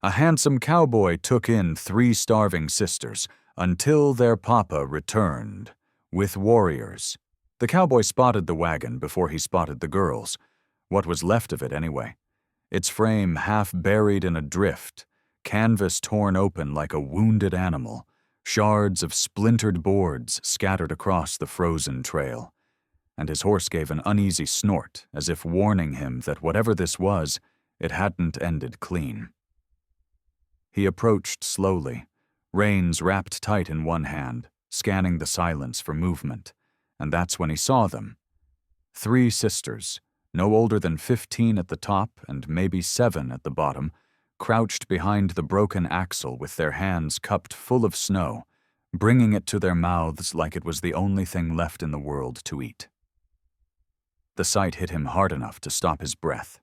A handsome cowboy took in 3 starving sisters until their papa returned with warriors. The cowboy spotted the wagon before he spotted the girls. What was left of it, anyway? Its frame half buried in a drift, canvas torn open like a wounded animal, shards of splintered boards scattered across the frozen trail. And his horse gave an uneasy snort, as if warning him that whatever this was, it hadn't ended clean. He approached slowly, reins wrapped tight in one hand, scanning the silence for movement, and that's when he saw them. 3 sisters, no older than 15 at the top and maybe 7 at the bottom, crouched behind the broken axle with their hands cupped full of snow, bringing it to their mouths like it was the only thing left in the world to eat. The sight hit him hard enough to stop his breath.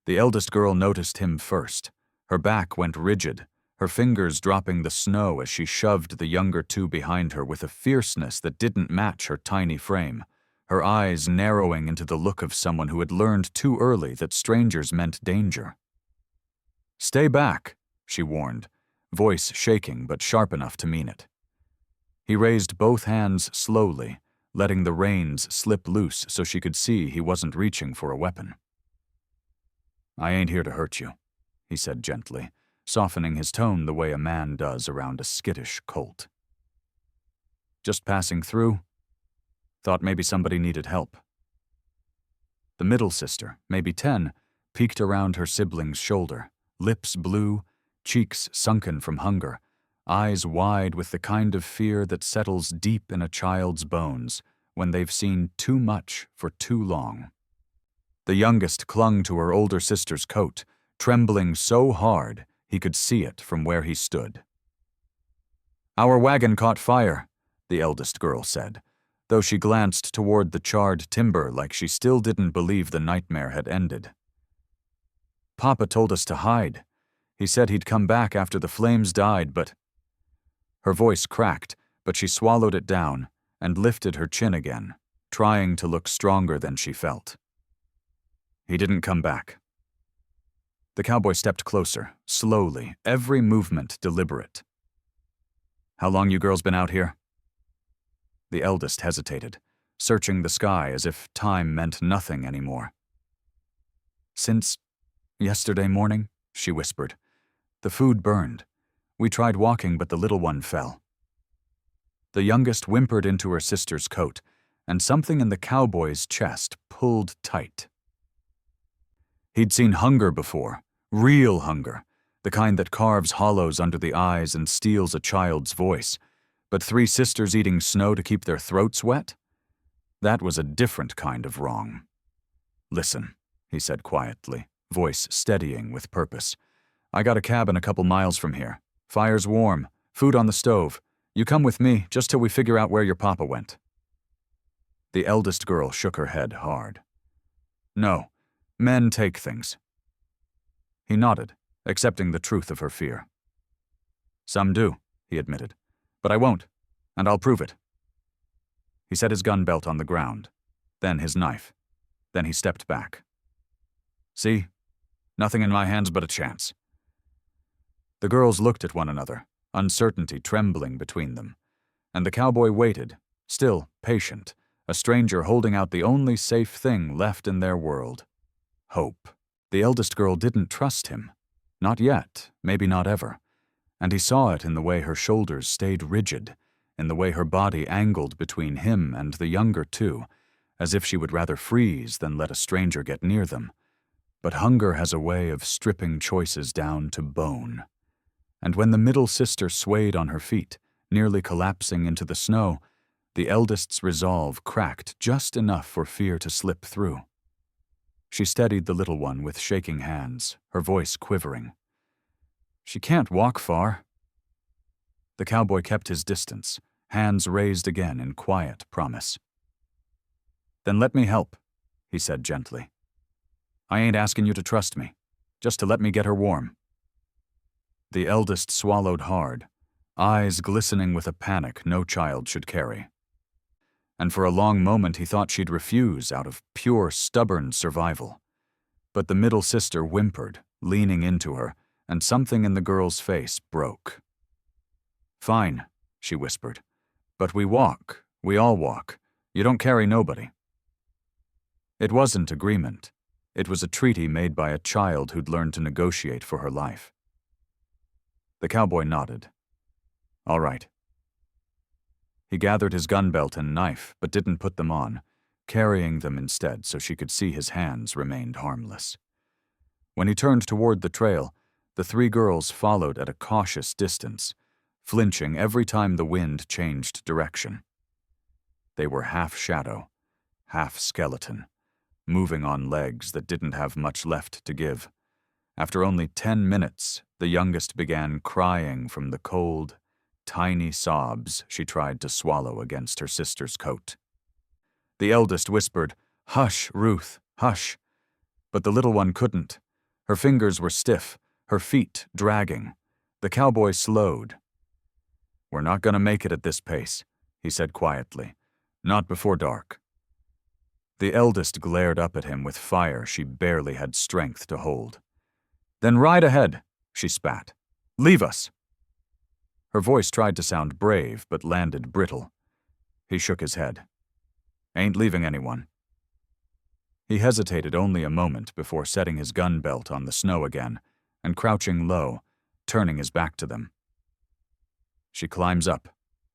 The eldest girl noticed him first. Her back went rigid, her fingers dropping the snow as she shoved the younger 2 behind her with a fierceness that didn't match her tiny frame, her eyes narrowing into the look of someone who had learned too early that strangers meant danger. "Stay back," she warned, voice shaking but sharp enough to mean it. He raised both hands slowly, letting the reins slip loose so she could see he wasn't reaching for a weapon. "I ain't here to hurt you," he said gently, softening his tone the way a man does around a skittish colt. "Just passing through. Thought maybe somebody needed help." The middle sister, maybe 10, peeked around her sibling's shoulder, lips blue, cheeks sunken from hunger, eyes wide with the kind of fear that settles deep in a child's bones when they've seen too much for too long. The youngest clung to her older sister's coat, trembling so hard he could see it from where he stood. "Our wagon caught fire," the eldest girl said, though she glanced toward the charred timber like she still didn't believe the nightmare had ended. "Papa told us to hide. He said he'd come back after the flames died, but—" Her voice cracked, but she swallowed it down and lifted her chin again, trying to look stronger than she felt. "He didn't come back." The cowboy stepped closer, slowly, every movement deliberate. "How long you girls been out here?" The eldest hesitated, searching the sky as if time meant nothing anymore. "Since yesterday morning," she whispered. "The food burned. We tried walking, but the little one fell." The youngest whimpered into her sister's coat, and something in the cowboy's chest pulled tight. He'd seen hunger before, real hunger, the kind that carves hollows under the eyes and steals a child's voice, but 3 sisters eating snow to keep their throats wet? That was a different kind of wrong. "Listen," he said quietly, voice steadying with purpose. "I got a cabin a couple miles from here. Fire's warm, food on the stove. You come with me just till we figure out where your papa went." The eldest girl shook her head hard. "No, men take things." He nodded, accepting the truth of her fear. "Some do," he admitted. "But I won't, and I'll prove it." He set his gun belt on the ground, then his knife. Then he stepped back. "See? Nothing in my hands but a chance." The girls looked at one another, uncertainty trembling between them, and the cowboy waited, still patient, a stranger holding out the only safe thing left in their world. Hope. The eldest girl didn't trust him. Not yet, maybe not ever. And he saw it in the way her shoulders stayed rigid, in the way her body angled between him and the younger 2, as if she would rather freeze than let a stranger get near them. But hunger has a way of stripping choices down to bone. And when the middle sister swayed on her feet, nearly collapsing into the snow, the eldest's resolve cracked just enough for fear to slip through. She steadied the little one with shaking hands, her voice quivering. "She can't walk far." The cowboy kept his distance, hands raised again in quiet promise. "Then let me help," he said gently. "I ain't asking you to trust me, just to let me get her warm." The eldest swallowed hard, eyes glistening with a panic no child should carry. And for a long moment he thought she'd refuse out of pure stubborn survival. But the middle sister whimpered, leaning into her, and something in the girl's face broke. "Fine," she whispered. "But we walk. We all walk. You don't carry nobody." It wasn't agreement. It was a treaty made by a child who'd learned to negotiate for her life. The cowboy nodded. "All right." He gathered his gun belt and knife, but didn't put them on, carrying them instead so she could see his hands remained harmless. When he turned toward the trail, the three girls followed at a cautious distance, flinching every time the wind changed direction. They were half shadow, half skeleton, moving on legs that didn't have much left to give. After only 10 minutes, the youngest began crying from the cold, tiny sobs she tried to swallow against her sister's coat. The eldest whispered, "Hush, Ruth, hush." But the little one couldn't. Her fingers were stiff, her feet dragging. The cowboy slowed. "We're not going to make it at this pace," he said quietly. "Not before dark." The eldest glared up at him with fire she barely had strength to hold. "Then ride ahead," she spat. "Leave us." Her voice tried to sound brave, but landed brittle. He shook his head. "Ain't leaving anyone." He hesitated only a moment before setting his gun belt on the snow again and crouching low, turning his back to them. "She climbs up,"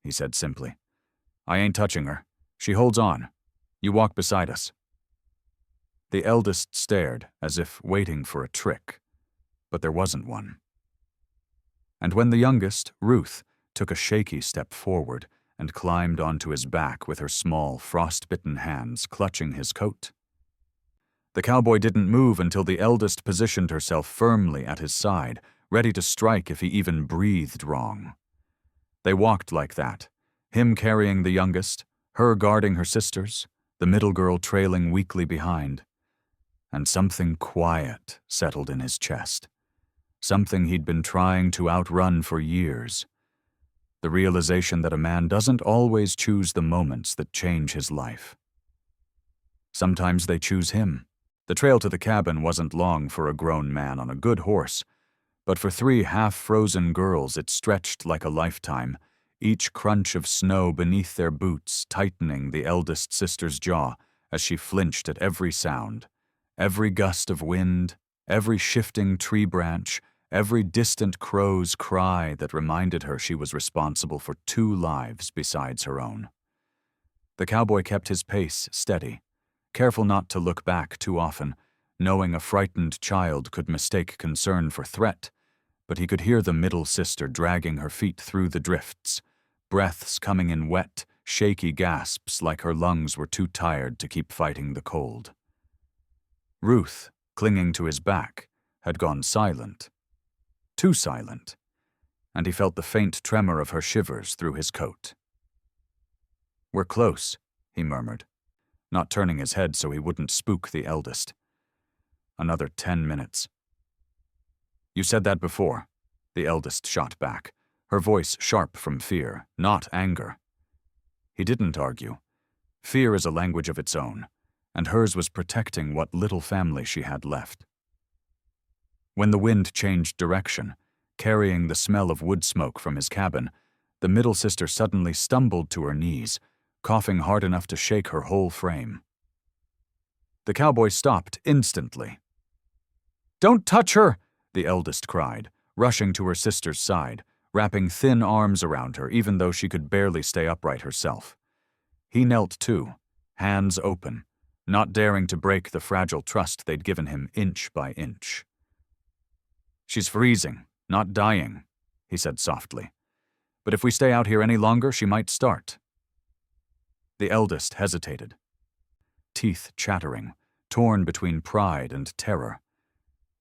he said simply. "I ain't touching her. She holds on. You walk beside us." The eldest stared, as if waiting for a trick, but there wasn't one. And when the youngest, Ruth, took a shaky step forward and climbed onto his back with her small, frost-bitten hands clutching his coat, the cowboy didn't move until the eldest positioned herself firmly at his side, ready to strike if he even breathed wrong. They walked like that, him carrying the youngest, her guarding her sisters, the middle girl trailing weakly behind. And something quiet settled in his chest, something he'd been trying to outrun for years. The realization that a man doesn't always choose the moments that change his life. Sometimes they choose him. The trail to the cabin wasn't long for a grown man on a good horse, but for three half-frozen girls it stretched like a lifetime, each crunch of snow beneath their boots tightening the eldest sister's jaw as she flinched at every sound, every gust of wind, every shifting tree branch, every distant crow's cry that reminded her she was responsible for 2 lives besides her own. The cowboy kept his pace steady, careful not to look back too often, knowing a frightened child could mistake concern for threat, but he could hear the middle sister dragging her feet through the drifts, breaths coming in wet, shaky gasps like her lungs were too tired to keep fighting the cold. Ruth, clinging to his back, had gone silent. Too silent, and he felt the faint tremor of her shivers through his coat. "We're close," he murmured, not turning his head so he wouldn't spook the eldest. "Another 10 minutes. "You said that before," the eldest shot back, her voice sharp from fear, not anger. He didn't argue. Fear is a language of its own, and hers was protecting what little family she had left. When the wind changed direction, carrying the smell of wood smoke from his cabin, the middle sister suddenly stumbled to her knees, coughing hard enough to shake her whole frame. The cowboy stopped instantly. "Don't touch her!" the eldest cried, rushing to her sister's side, wrapping thin arms around her even though she could barely stay upright herself. He knelt too, hands open, not daring to break the fragile trust they'd given him inch by inch. "She's freezing, not dying," he said softly. "But if we stay out here any longer, she might start." The eldest hesitated, teeth chattering, torn between pride and terror.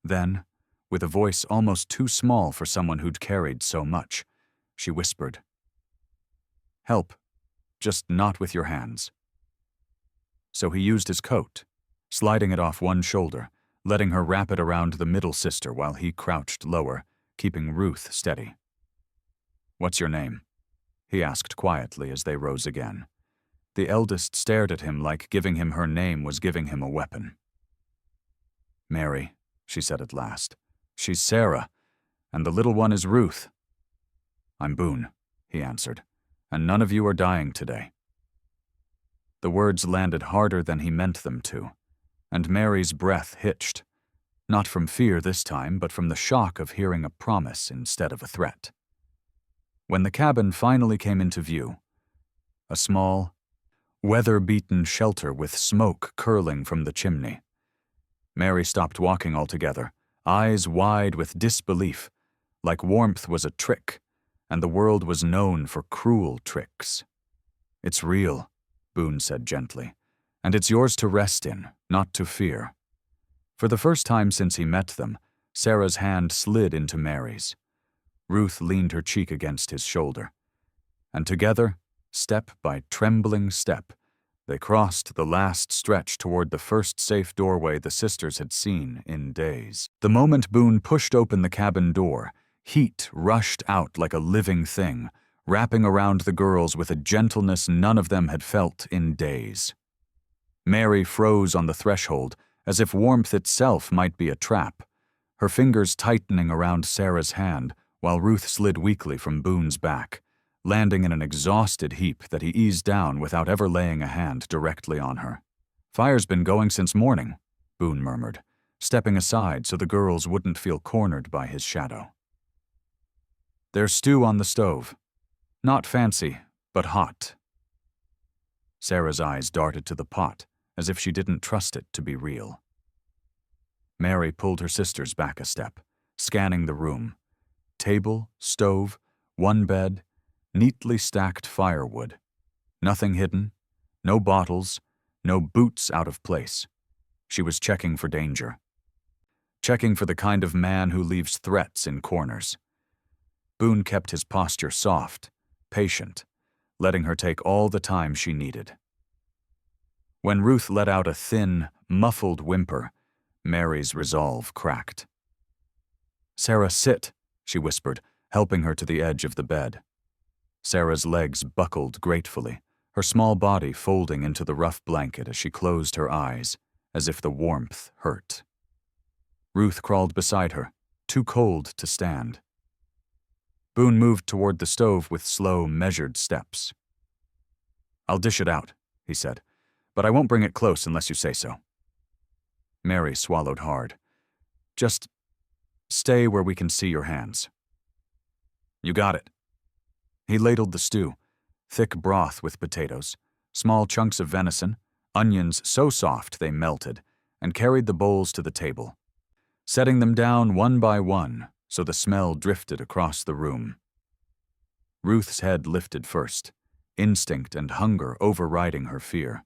Then, with a voice almost too small for someone who'd carried so much, she whispered, "Help, just not with your hands." So he used his coat, sliding it off one shoulder, letting her wrap it around the middle sister while he crouched lower, keeping Ruth steady. "What's your name?" he asked quietly as they rose again. The eldest stared at him like giving him her name was giving him a weapon. "Mary," she said at last, She's Sarah, and the little one is Ruth." "I'm Boone," he answered, "and none of you are dying today." The words landed harder than he meant them to, and Mary's breath hitched, not from fear this time, but from the shock of hearing a promise instead of a threat. When the cabin finally came into view, a small, weather-beaten shelter with smoke curling from the chimney, Mary stopped walking altogether, eyes wide with disbelief, like warmth was a trick, and the world was known for cruel tricks. "It's real," Boone said gently, "and it's yours to rest in, not to fear." For the first time since he met them, Sarah's hand slid into Mary's. Ruth leaned her cheek against his shoulder. And together, step by trembling step, they crossed the last stretch toward the first safe doorway the sisters had seen in days. The moment Boone pushed open the cabin door, heat rushed out like a living thing, wrapping around the girls with a gentleness none of them had felt in days. Mary froze on the threshold, as if warmth itself might be a trap, her fingers tightening around Sarah's hand, while Ruth slid weakly from Boone's back, landing in an exhausted heap that he eased down without ever laying a hand directly on her. "Fire's been going since morning," Boone murmured, stepping aside so the girls wouldn't feel cornered by his shadow. "There's stew on the stove. Not fancy, but hot." Sarah's eyes darted to the pot, as if she didn't trust it to be real. Mary pulled her sisters back a step, scanning the room. Table, stove, one bed, neatly stacked firewood. Nothing hidden, no bottles, no boots out of place. She was checking for danger. Checking for the kind of man who leaves threats in corners. Boone kept his posture soft, patient, letting her take all the time she needed. When Ruth let out a thin, muffled whimper, Mary's resolve cracked. "Sarah, sit," she whispered, helping her to the edge of the bed. Sarah's legs buckled gratefully, her small body folding into the rough blanket as she closed her eyes, as if the warmth hurt. Ruth crawled beside her, too cold to stand. Boone moved toward the stove with slow, measured steps. "I'll dish it out," he said, "but I won't bring it close unless you say so." Mary swallowed hard. "Just stay where we can see your hands." "You got it." He ladled the stew, thick broth with potatoes, small chunks of venison, onions so soft they melted, and carried the bowls to the table, setting them down one by one so the smell drifted across the room. Ruth's head lifted first, instinct and hunger overriding her fear.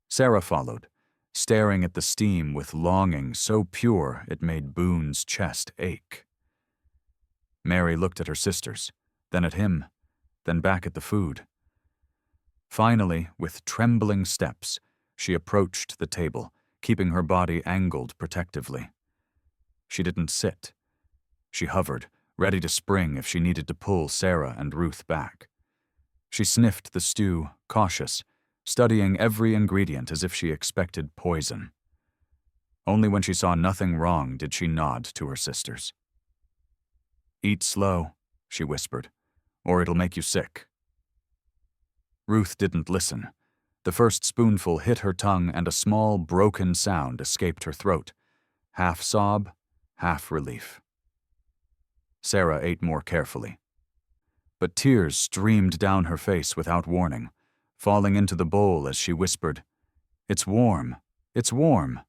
Sarah followed, staring at the steam with longing so pure it made Boone's chest ache. Mary looked at her sisters, then at him, then back at the food. Finally, with trembling steps, she approached the table, keeping her body angled protectively. She didn't sit. She hovered, ready to spring if she needed to pull Sarah and Ruth back. She sniffed the stew, cautious, studying every ingredient as if she expected poison. Only when she saw nothing wrong did she nod to her sisters. "Eat slow," she whispered, "or it'll make you sick." Ruth didn't listen. The first spoonful hit her tongue and a small, broken sound escaped her throat, half sob, half relief. Sarah ate more carefully. But tears streamed down her face without warning, falling into the bowl as she whispered, "It's warm, it's warm."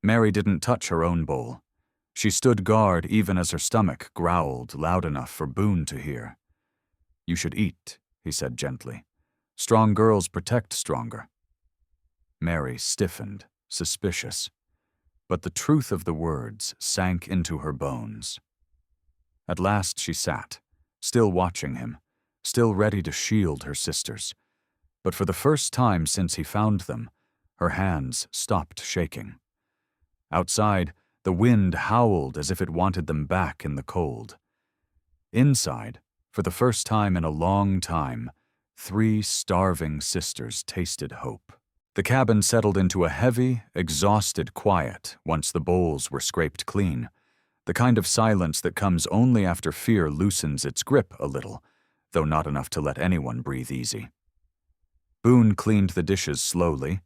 Mary didn't touch her own bowl. She stood guard even as her stomach growled loud enough for Boone to hear. "You should eat," he said gently. "Strong girls protect stronger." Mary stiffened, suspicious, but the truth of the words sank into her bones. At last she sat, still watching him, still ready to shield her sisters. But for the first time since he found them, her hands stopped shaking. Outside, the wind howled as if it wanted them back in the cold. Inside, for the first time in a long time, 3 starving sisters tasted hope. The cabin settled into a heavy, exhausted quiet once the bowls were scraped clean, the kind of silence that comes only after fear loosens its grip a little, though not enough to let anyone breathe easy. Boone cleaned the dishes slowly,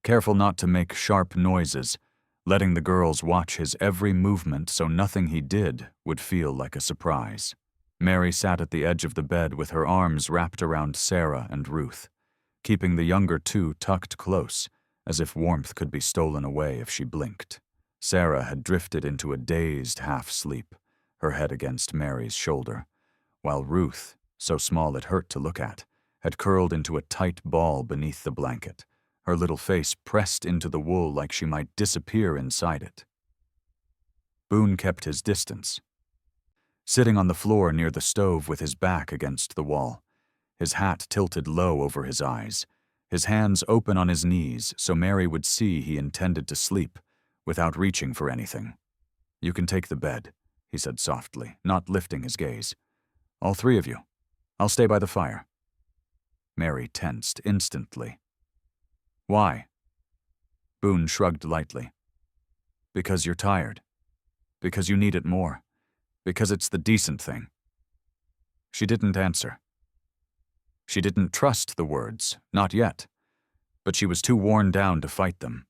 careful not to make sharp noises, letting the girls watch his every movement so nothing he did would feel like a surprise. Mary sat at the edge of the bed with her arms wrapped around Sarah and Ruth, keeping the younger two tucked close, as if warmth could be stolen away if she blinked. Sarah had drifted into a dazed half-sleep, her head against Mary's shoulder, while Ruth, so small it hurt to look at, had curled into a tight ball beneath the blanket, her little face pressed into the wool like she might disappear inside it. Boone kept his distance, sitting on the floor near the stove with his back against the wall, his hat tilted low over his eyes, his hands open on his knees so Mary would see he intended to sleep without reaching for anything. "You can take the bed," he said softly, not lifting his gaze. "All three of you. I'll stay by the fire." Mary tensed instantly. "Why?" Boone shrugged lightly. "Because you're tired. Because you need it more. Because it's the decent thing." She didn't answer. She didn't trust the words, not yet, but she was too worn down to fight them.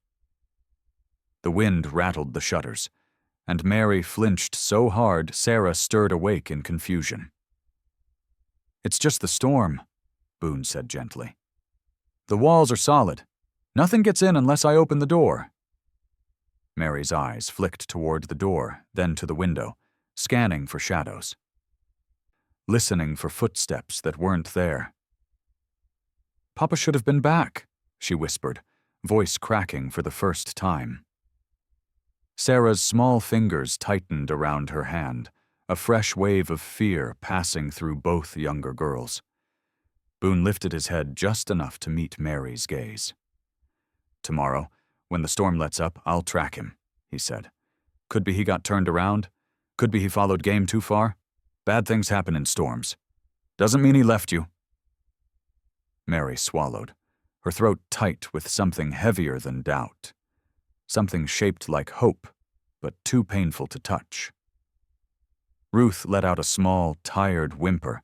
The wind rattled the shutters, and Mary flinched so hard Sarah stirred awake in confusion. "It's just the storm," Boone said gently. "The walls are solid. Nothing gets in unless I open the door." Mary's eyes flicked toward the door, then to the window, scanning for shadows, listening for footsteps that weren't there. "Papa should have been back," she whispered, voice cracking for the first time. Sarah's small fingers tightened around her hand, a fresh wave of fear passing through both younger girls. Boone lifted his head just enough to meet Mary's gaze. "Tomorrow, when the storm lets up, I'll track him," he said. "Could be he got turned around. Could be he followed game too far. Bad things happen in storms. Doesn't mean he left you." Mary swallowed, her throat tight with something heavier than doubt. Something shaped like hope, but too painful to touch. Ruth let out a small, tired whimper,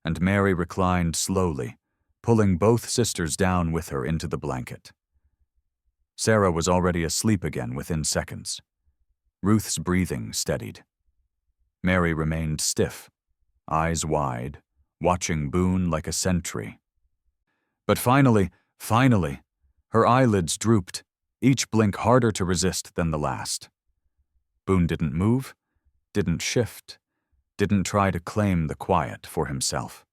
and Mary reclined slowly, pulling both sisters down with her into the blanket. Sarah was already asleep again within seconds. Ruth's breathing steadied. Mary remained stiff, eyes wide, watching Boone like a sentry. But finally, her eyelids drooped, each blink harder to resist than the last. Boone didn't move, didn't shift, didn't try to claim the quiet for himself.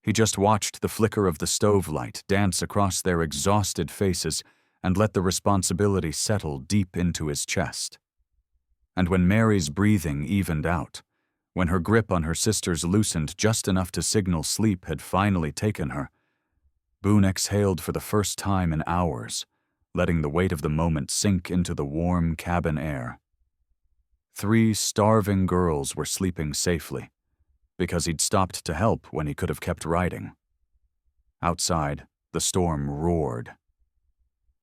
He just watched the flicker of the stove light dance across their exhausted faces and let the responsibility settle deep into his chest. And when Mary's breathing evened out, when her grip on her sisters loosened just enough to signal sleep had finally taken her, Boone exhaled for the first time in hours, letting the weight of the moment sink into the warm cabin air. 3 starving girls were sleeping safely, because he'd stopped to help when he could have kept riding. Outside, the storm roared.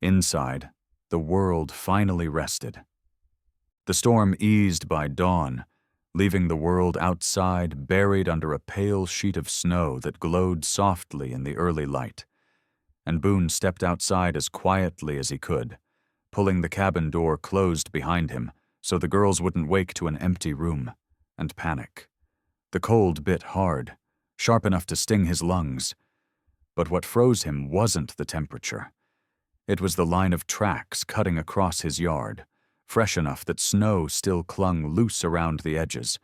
Inside, the world finally rested. The storm eased by dawn, leaving the world outside buried under a pale sheet of snow that glowed softly in the early light, and Boone stepped outside as quietly as he could, pulling the cabin door closed behind him so the girls wouldn't wake to an empty room and panic. The cold bit hard, sharp enough to sting his lungs, but what froze him wasn't the temperature. It was the line of tracks cutting across his yard, fresh enough that snow still clung loose around the edges,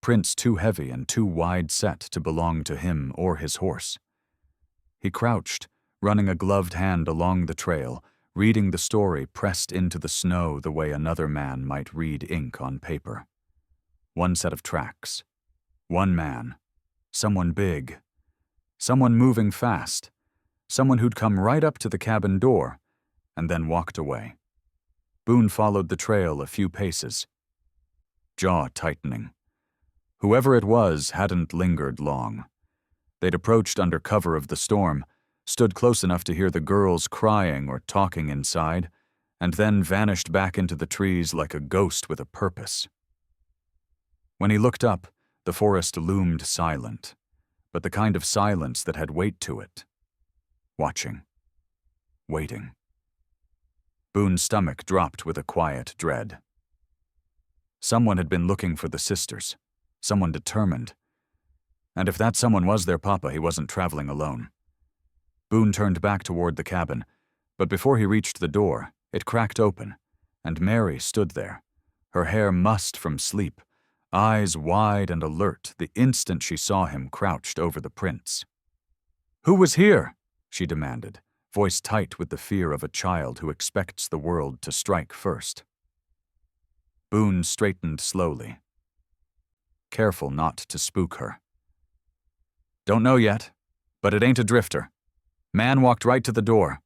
prints too heavy and too wide set to belong to him or his horse. He crouched, running a gloved hand along the trail, reading the story pressed into the snow the way another man might read ink on paper. One set of tracks. One man. Someone big. Someone moving fast. Someone who'd come right up to the cabin door, and then walked away. Boone followed the trail a few paces, jaw tightening. Whoever it was hadn't lingered long. They'd approached under cover of the storm, stood close enough to hear the girls crying or talking inside, and then vanished back into the trees like a ghost with a purpose. When he looked up, the forest loomed silent, but the kind of silence that had weight to it. Watching. Waiting. Boone's stomach dropped with a quiet dread. Someone had been looking for the sisters, someone determined. And if that someone was their papa, he wasn't traveling alone. Boone turned back toward the cabin, but before he reached the door, it cracked open, and Mary stood there, her hair mussed from sleep, eyes wide and alert the instant she saw him crouched over the prince. "Who was here?" she demanded, voice tight with the fear of a child who expects the world to strike first. Boone straightened slowly, careful not to spook her. "Don't know yet, but it ain't a drifter. Man walked right to the door."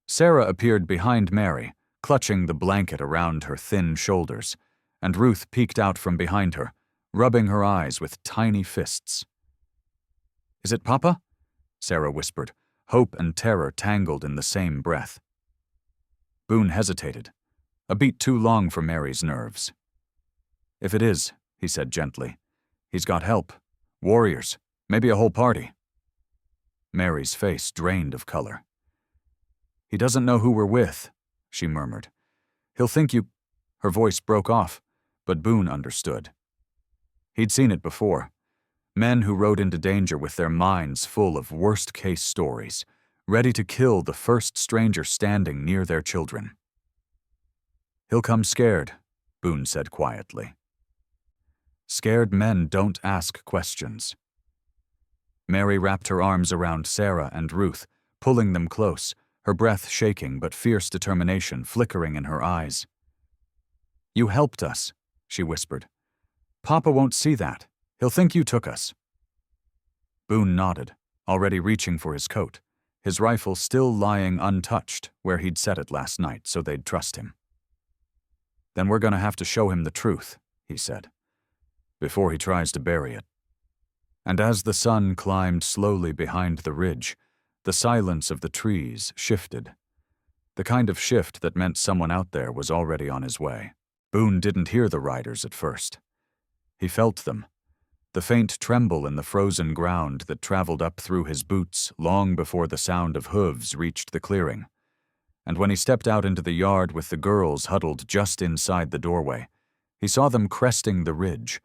Sarah appeared behind Mary, clutching the blanket around her thin shoulders, and Ruth peeked out from behind her, rubbing her eyes with tiny fists. "Is it Papa?" Sarah whispered, hope and terror tangled in the same breath. Boone hesitated, a beat too long for Mary's nerves. "If it is," he said gently, "he's got help. Warriors, maybe a whole party." Mary's face drained of color. "He doesn't know who we're with," she murmured. "He'll think you—" Her voice broke off, but Boone understood. He'd seen it before. Men who rode into danger with their minds full of worst-case stories, ready to kill the first stranger standing near their children. "He'll come scared," Boone said quietly. Scared men don't ask questions. Mary wrapped her arms around Sarah and Ruth, pulling them close, her breath shaking but fierce determination flickering in her eyes. "You helped us," she whispered. "Papa won't see that. He'll think you took us." Boone nodded, already reaching for his coat, his rifle still lying untouched where he'd set it last night so they'd trust him. "Then we're gonna have to show him the truth," he said, "before he tries to bury it." And as the sun climbed slowly behind the ridge, the silence of the trees shifted. The kind of shift that meant someone out there was already on his way. Boone didn't hear the riders at first. He felt them, the faint tremble in the frozen ground that traveled up through his boots long before the sound of hooves reached the clearing. And when he stepped out into the yard with the girls huddled just inside the doorway, he saw them cresting the ridge,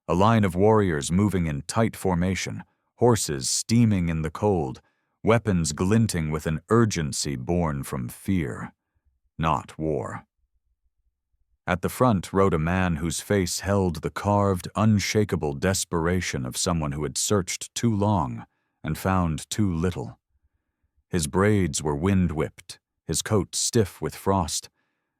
a line of warriors moving in tight formation, horses steaming in the cold, weapons glinting with an urgency born from fear, not war. At the front rode a man whose face held the carved, unshakable desperation of someone who had searched too long and found too little. His braids were wind-whipped, his coat stiff with frost,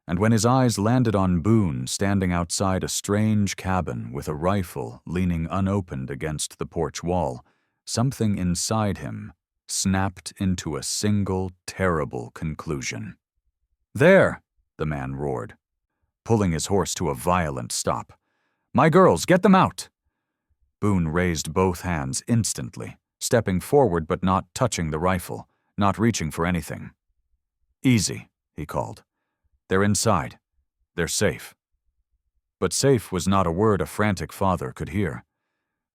and when his eyes landed on Boone standing outside a strange cabin with a rifle leaning unopened against the porch wall, something inside him snapped into a single terrible conclusion. "There!" the man roared, pulling his horse to a violent stop. "My girls, get them out!" Boone raised both hands instantly, stepping forward but not touching the rifle, not reaching for anything. "Easy," he called. "They're inside. They're safe." But safe was not a word a frantic father could hear.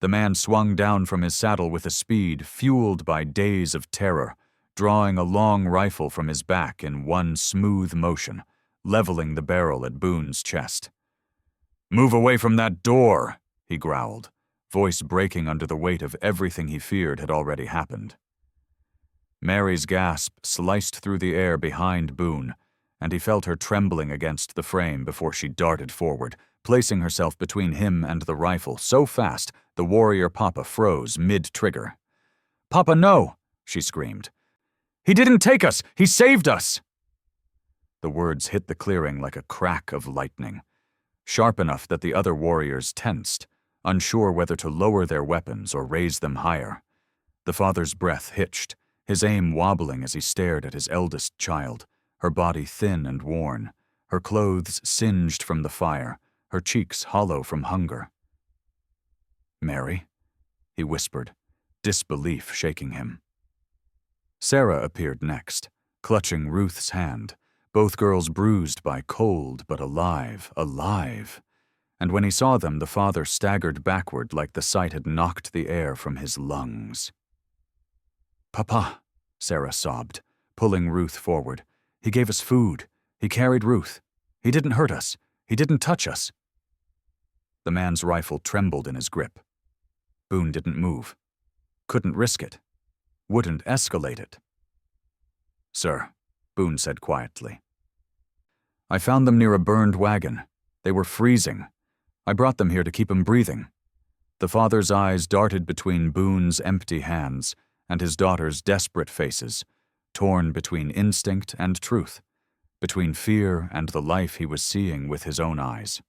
The man swung down from his saddle with a speed fueled by days of terror, drawing a long rifle from his back in one smooth motion, leveling the barrel at Boone's chest. "Move away from that door," he growled, voice breaking under the weight of everything he feared had already happened. Mary's gasp sliced through the air behind Boone, and he felt her trembling against the frame before she darted forward, placing herself between him and the rifle so fast the warrior Papa froze mid-trigger. "Papa, no!" she screamed. "He didn't take us! He saved us!" The words hit the clearing like a crack of lightning, sharp enough that the other warriors tensed, unsure whether to lower their weapons or raise them higher. The father's breath hitched, his aim wobbling as he stared at his eldest child, her body thin and worn, her clothes singed from the fire, her cheeks hollow from hunger. "Mary?" he whispered, disbelief shaking him. Sarah appeared next, clutching Ruth's hand, both girls bruised by cold but alive, alive. And when he saw them, the father staggered backward like the sight had knocked the air from his lungs. "Papa," Sarah sobbed, pulling Ruth forward. "He gave us food. He carried Ruth. He didn't hurt us. He didn't touch us." The man's rifle trembled in his grip. Boone didn't move. Couldn't risk it. Wouldn't escalate it. "Sir," Boone said quietly. "I found them near a burned wagon. They were freezing. I brought them here to keep them breathing." The father's eyes darted between Boone's empty hands and his daughter's desperate faces, torn between instinct and truth, between fear and the life he was seeing with his own eyes.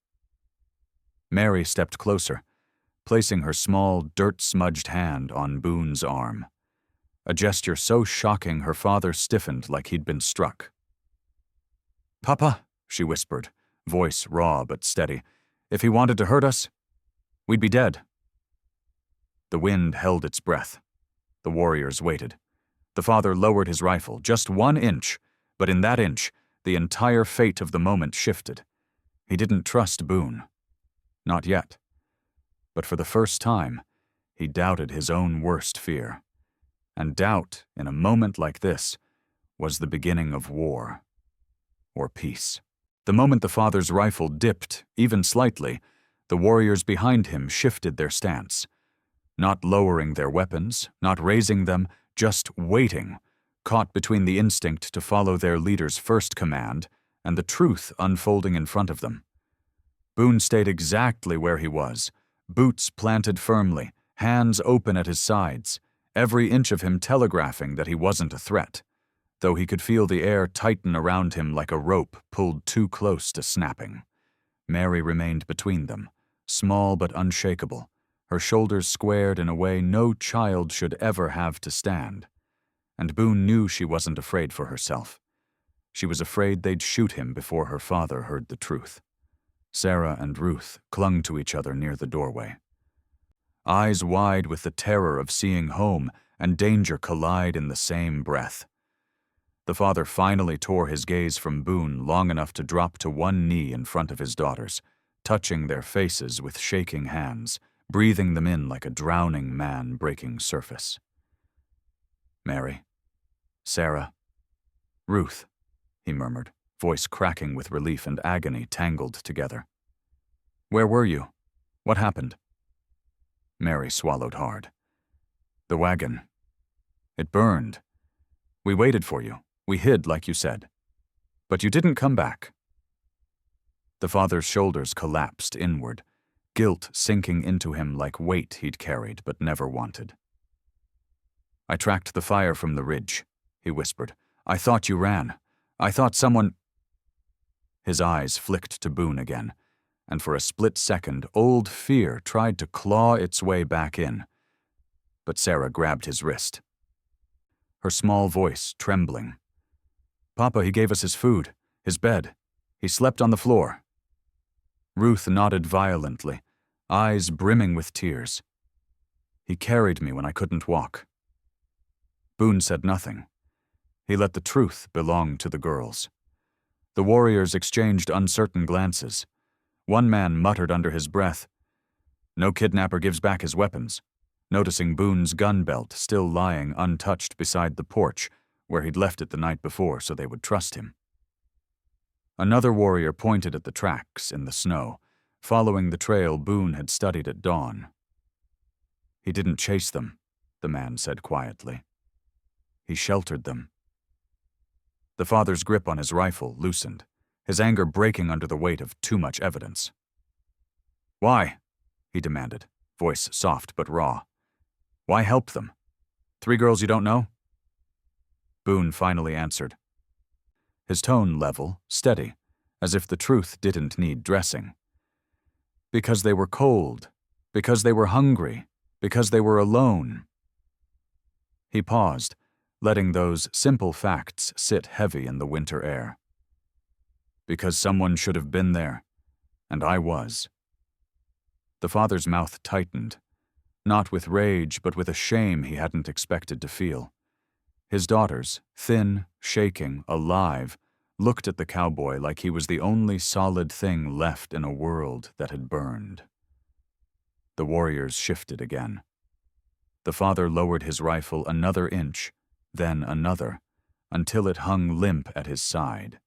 Mary stepped closer, placing her small, dirt-smudged hand on Boone's arm. A gesture so shocking her father stiffened like he'd been struck. "Papa," she whispered, voice raw but steady, "if he wanted to hurt us, we'd be dead." The wind held its breath. The warriors waited. The father lowered his rifle, just 1 inch, but in that inch, the entire fate of the moment shifted. He didn't trust Boone. Not yet. But for the first time, he doubted his own worst fear. And doubt, in a moment like this, was the beginning of war. Or peace. The moment the father's rifle dipped, even slightly, the warriors behind him shifted their stance. Not lowering their weapons, not raising them, just waiting, caught between the instinct to follow their leader's first command and the truth unfolding in front of them. Boone stayed exactly where he was, boots planted firmly, hands open at his sides, every inch of him telegraphing that he wasn't a threat, though he could feel the air tighten around him like a rope pulled too close to snapping. Mary remained between them, small but unshakable, her shoulders squared in a way no child should ever have to stand. And Boone knew she wasn't afraid for herself. She was afraid they'd shoot him before her father heard the truth. Sarah and Ruth clung to each other near the doorway. Eyes wide with the terror of seeing home and danger collide in the same breath. The father finally tore his gaze from Boone long enough to drop to one knee in front of his daughters, touching their faces with shaking hands, breathing them in like a drowning man breaking surface. "Mary, Sarah, Ruth," he murmured, voice cracking with relief and agony tangled together. "Where were you? What happened?" Mary swallowed hard. "The wagon. It burned. We waited for you. We hid, like you said. But you didn't come back." The father's shoulders collapsed inward, guilt sinking into him like weight he'd carried but never wanted. "I tracked the fire from the ridge," he whispered. "I thought you ran. I thought someone—" His eyes flicked to Boone again, and for a split second, old fear tried to claw its way back in. But Sarah grabbed his wrist. Her small voice trembling. "Papa, he gave us his food, his bed. He slept on the floor." Ruth nodded violently, eyes brimming with tears. "He carried me when I couldn't walk." Boone said nothing. He let the truth belong to the girls. The warriors exchanged uncertain glances. One man muttered under his breath, "No kidnapper gives back his weapons," noticing Boone's gun belt still lying untouched beside the porch where he'd left it the night before so they would trust him. Another warrior pointed at the tracks in the snow, following the trail Boone had studied at dawn. "He didn't chase them," the man said quietly. "He sheltered them." The father's grip on his rifle loosened, his anger breaking under the weight of too much evidence. "Why?" he demanded, voice soft but raw. "Why help them? 3 girls you don't know?" Boone finally answered. His tone level, steady, as if the truth didn't need dressing. "Because they were cold, because they were hungry, because they were alone." He paused, letting those simple facts sit heavy in the winter air. "Because someone should have been there, and I was." The father's mouth tightened, not with rage but with a shame he hadn't expected to feel. His daughters, thin, shaking, alive, looked at the cowboy like he was the only solid thing left in a world that had burned. The warriors shifted again. The father lowered his rifle another inch, then another, until it hung limp at his side.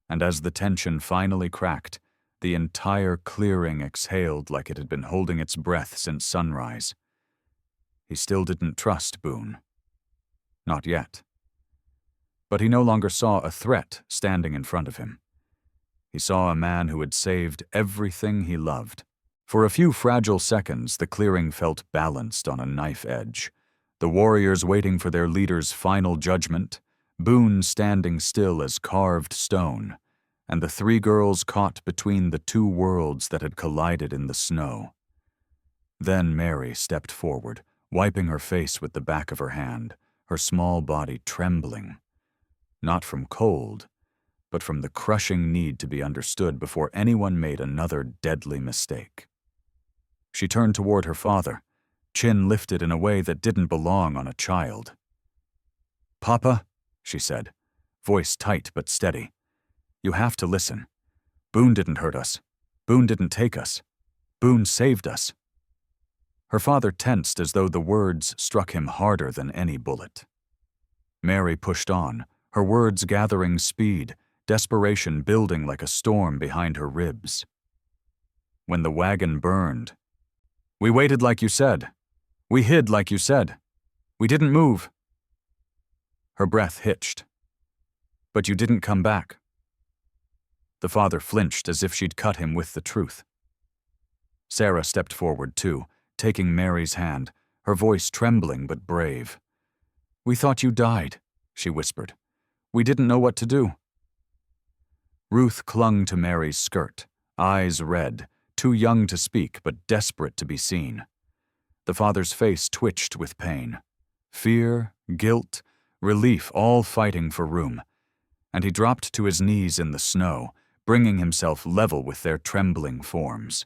And as the tension finally cracked, the entire clearing exhaled like it had been holding its breath since sunrise. He still didn't trust Boone. Not yet. But he no longer saw a threat standing in front of him. He saw a man who had saved everything he loved. For a few fragile seconds, the clearing felt balanced on a knife edge. The warriors waiting for their leader's final judgment, Boone standing still as carved stone, and the three girls caught between the two worlds that had collided in the snow. Then Mary stepped forward, wiping her face with the back of her hand, her small body trembling, not from cold, but from the crushing need to be understood before anyone made another deadly mistake. She turned toward her father, chin lifted in a way that didn't belong on a child. "Papa," she said, voice tight but steady, "you have to listen. Boone didn't hurt us. Boone didn't take us. Boone saved us." Her father tensed as though the words struck him harder than any bullet. Mary pushed on, her words gathering speed, desperation building like a storm behind her ribs. "When the wagon burned, we waited like you said. We hid like you said. We didn't move." Her breath hitched. "But you didn't come back." The father flinched as if she'd cut him with the truth. Sarah stepped forward too, taking Mary's hand, her voice trembling but brave. "We thought you died," she whispered. "We didn't know what to do." Ruth clung to Mary's skirt, eyes red, too young to speak but desperate to be seen. The father's face twitched with pain. Fear, guilt, relief all fighting for room, and he dropped to his knees in the snow, bringing himself level with their trembling forms.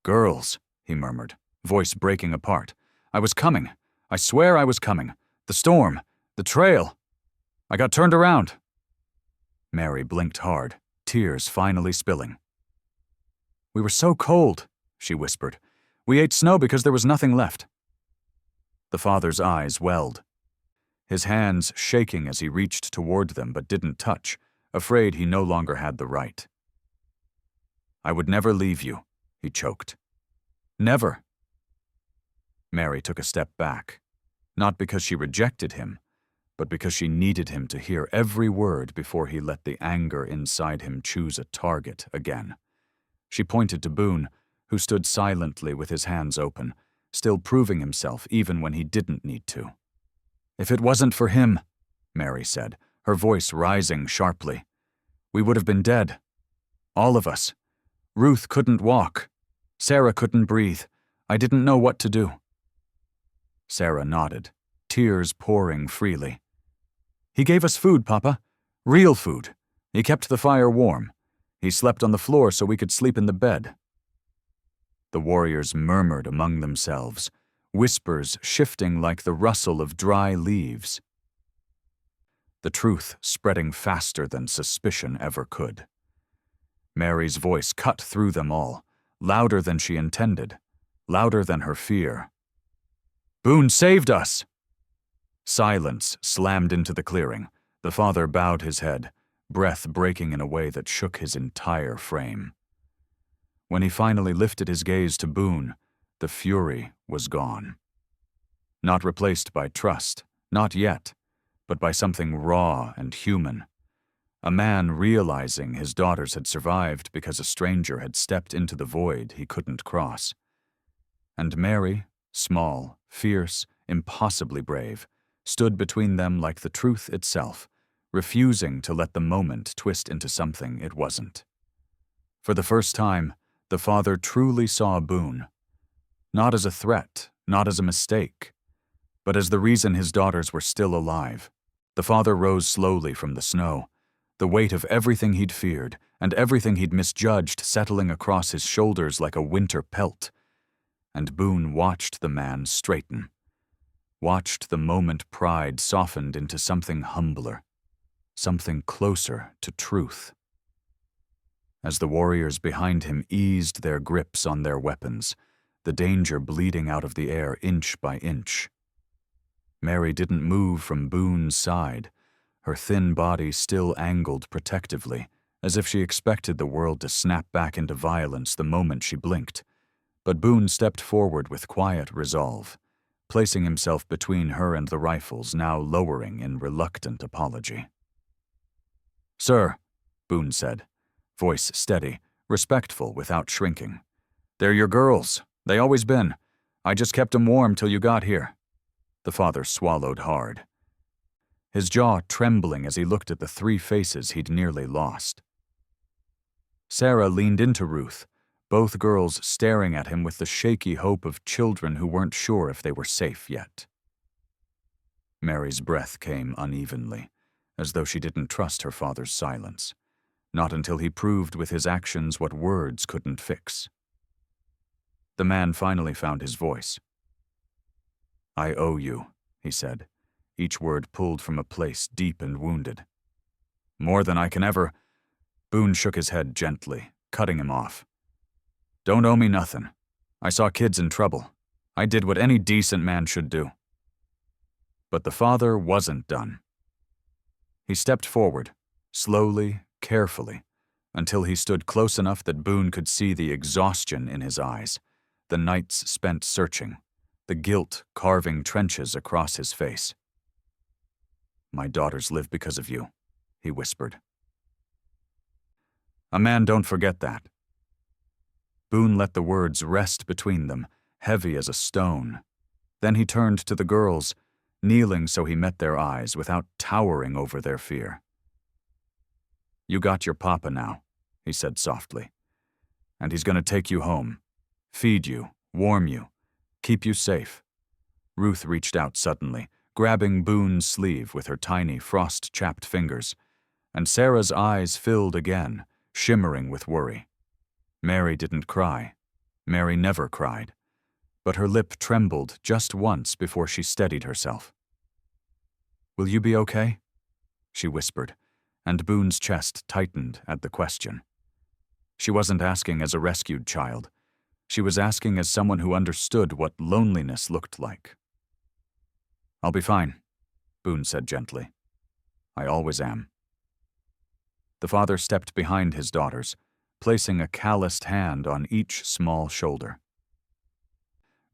"Girls," he murmured, voice breaking apart. "I was coming. I swear I was coming. The storm, the trail. I got turned around." Mary blinked hard, tears finally spilling. "We were so cold," she whispered. "We ate snow because there was nothing left." The father's eyes welled, his hands shaking as he reached toward them but didn't touch, afraid he no longer had the right. "I would never leave you," he choked. "Never." Mary took a step back, not because she rejected him, but because she needed him to hear every word before he let the anger inside him choose a target again. She pointed to Boone, who stood silently with his hands open, still proving himself even when he didn't need to. "If it wasn't for him," Mary said, her voice rising sharply, "we would have been dead. All of us. Ruth couldn't walk. Sarah couldn't breathe. I didn't know what to do." Sarah nodded, tears pouring freely. "He gave us food, Papa. Real food. He kept the fire warm. He slept on the floor so we could sleep in the bed." The warriors murmured among themselves, whispers shifting like the rustle of dry leaves. The truth spreading faster than suspicion ever could. Mary's voice cut through them all, louder than she intended, louder than her fear. "Boone saved us!" Silence slammed into the clearing. The father bowed his head, breath breaking in a way that shook his entire frame. When he finally lifted his gaze to Boone, the fury was gone. Not replaced by trust, not yet, but by something raw and human. A man realizing his daughters had survived because a stranger had stepped into the void he couldn't cross. And Mary, small, fierce, impossibly brave, stood between them like the truth itself, refusing to let the moment twist into something it wasn't. For the first time, the father truly saw Boone, not as a threat, not as a mistake, but as the reason his daughters were still alive. The father rose slowly from the snow, the weight of everything he'd feared and everything he'd misjudged settling across his shoulders like a winter pelt. And Boone watched the man straighten. watched the moment pride softened into something humbler, something closer to truth. As the warriors behind him eased their grips on their weapons, the danger bleeding out of the air inch by inch. Mary didn't move from Boone's side, her thin body still angled protectively, as if she expected the world to snap back into violence the moment she blinked. But Boone stepped forward with quiet resolve, placing himself between her and the rifles, now lowering in reluctant apology. "Sir," Boone said, voice steady, respectful without shrinking. "They're your girls. They always been. I just kept 'em warm till you got here." The father swallowed hard, his jaw trembling as he looked at the three faces he'd nearly lost. Sarah leaned into Ruth, both girls staring at him with the shaky hope of children who weren't sure if they were safe yet. Mary's breath came unevenly, as though she didn't trust her father's silence, not until he proved with his actions what words couldn't fix. The man finally found his voice. "I owe you," he said, each word pulled from a place deep and wounded. "More than I can ever—" Boone shook his head gently, cutting him off. "Don't owe me nothing. I saw kids in trouble. I did what any decent man should do." But the father wasn't done. He stepped forward, slowly, carefully, until he stood close enough that Boone could see the exhaustion in his eyes, the nights spent searching, the guilt carving trenches across his face. "My daughters live because of you," he whispered. "A man don't forget that." Boone let the words rest between them, heavy as a stone. Then he turned to the girls, kneeling so he met their eyes without towering over their fear. "You got your papa now," he said softly, "and he's going to take you home, feed you, warm you, keep you safe." Ruth reached out suddenly, grabbing Boone's sleeve with her tiny, frost-chapped fingers, and Sarah's eyes filled again, shimmering with worry. Mary didn't cry. Mary never cried, but her lip trembled just once before she steadied herself. "Will you be okay?" she whispered, and Boone's chest tightened at the question. She wasn't asking as a rescued child. She was asking as someone who understood what loneliness looked like. "I'll be fine," Boone said gently. "I always am." The father stepped behind his daughters, placing a calloused hand on each small shoulder.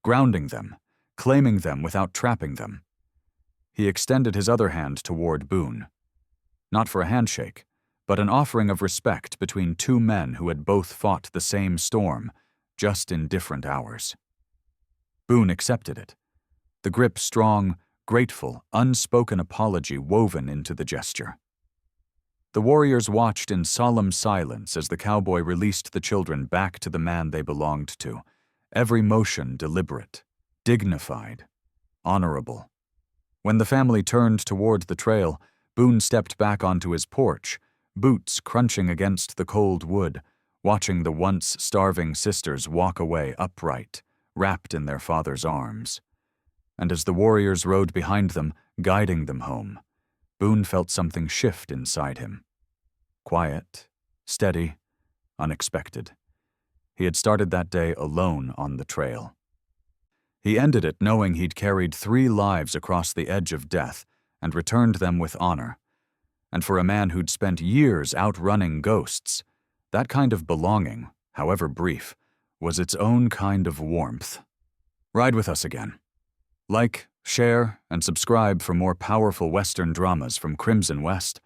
Grounding them, claiming them without trapping them. He extended his other hand toward Boone. Not for a handshake, but an offering of respect between two men who had both fought the same storm, just in different hours. Boone accepted it, the grip strong, grateful, unspoken apology woven into the gesture. The warriors watched in solemn silence as the cowboy released the children back to the man they belonged to, every motion deliberate, dignified, honorable. When the family turned toward the trail, Boone stepped back onto his porch, boots crunching against the cold wood, watching the once starving sisters walk away upright, wrapped in their father's arms. And as the warriors rode behind them, guiding them home, Boone felt something shift inside him. Quiet, steady, unexpected. He had started that day alone on the trail. He ended it knowing he'd carried 3 lives across the edge of death and returned them with honor. And for a man who'd spent years outrunning ghosts, that kind of belonging, however brief, was its own kind of warmth. Ride with us again. Like, share, and subscribe for more powerful Western dramas from Crimson West.